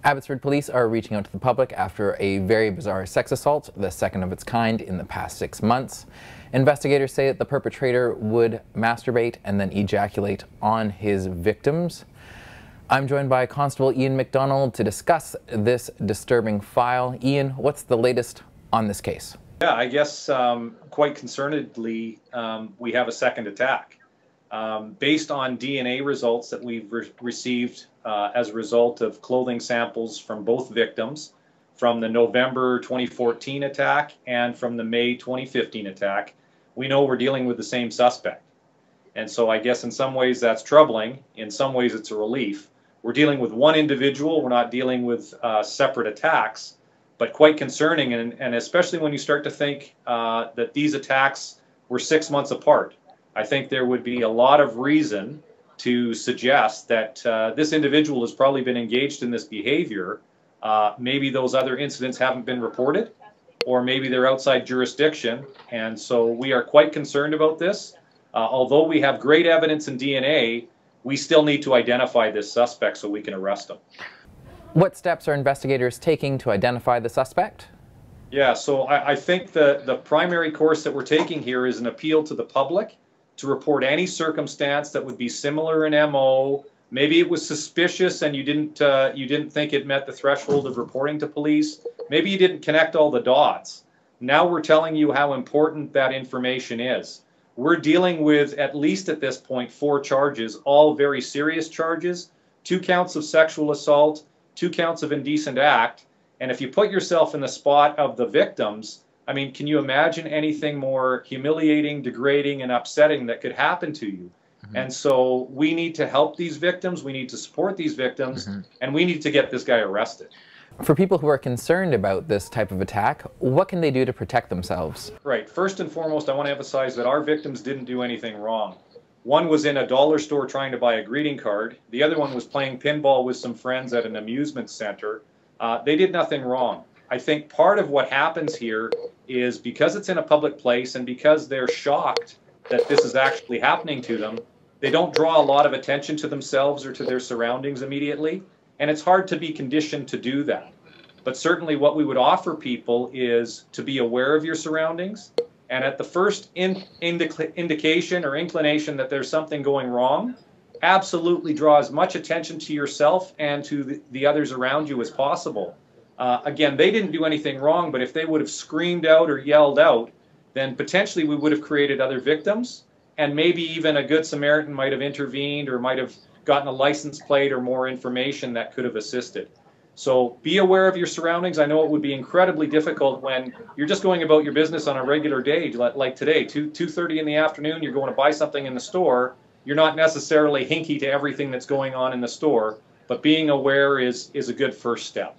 Abbotsford police are reaching out to the public after a very bizarre sex assault, the second of its kind in the past 6 months. Investigators say that the perpetrator would masturbate and then ejaculate on his victims. I'm joined by Constable Ian McDonald to discuss this disturbing file. Ian, what's the latest on this case? Yeah, I guess quite concernedly, we have a second attack. Based on DNA results that we've received as a result of clothing samples from both victims, from the November 2014 attack and from the May 2015 attack, we know we're dealing with the same suspect. And so I guess in some ways that's troubling, in some ways it's a relief. We're dealing with one individual, we're not dealing with separate attacks, but quite concerning, and especially when you start to think that these attacks were 6 months apart. I think there would be a lot of reason to suggest that this individual has probably been engaged in this behavior. Maybe those other incidents haven't been reported, or maybe they're outside jurisdiction, and so we are quite concerned about this. Although we have great evidence in DNA, we still need to identify this suspect so we can arrest him. What steps are investigators taking to identify the suspect? Yeah, so I think the primary course that we're taking here is an appeal to the public to report any circumstance that would be similar in MO. Maybe it was suspicious and you didn't think it met the threshold of reporting to police. Maybe you didn't connect all the dots. Now we're telling you how important that information is. We're dealing with, at least at this point, 4 charges, all very serious charges, 2 counts of sexual assault, 2 counts of indecent act. And if you put yourself in the spot of the victims, I mean, can you imagine anything more humiliating, degrading, and upsetting that could happen to you? Mm-hmm. And so we need to help these victims, we need to support these victims, and we need to get this guy arrested. For people who are concerned about this type of attack, what can they do to protect themselves? Right. First and foremost, I want to emphasize that our victims didn't do anything wrong. One was in a dollar store trying to buy a greeting card. The other one was playing pinball with some friends at an amusement center. They did nothing wrong. I think part of what happens here is because it's in a public place and because they're shocked that this is actually happening to them, they don't draw a lot of attention to themselves or to their surroundings immediately. And it's hard to be conditioned to do that. But certainly what we would offer people is to be aware of your surroundings. And at the first indication or inclination that there's something going wrong, absolutely draw as much attention to yourself and to the others around you as possible. Again, they didn't do anything wrong, but if they would have screamed out or yelled out, then potentially we would have created other victims, and maybe even a good Samaritan might have intervened or might have gotten a license plate or more information that could have assisted. So be aware of your surroundings. I know it would be incredibly difficult when you're just going about your business on a regular day, like today, 2:30 in the afternoon, you're going to buy something in the store. You're not necessarily hinky to everything that's going on in the store, but being aware is a good first step.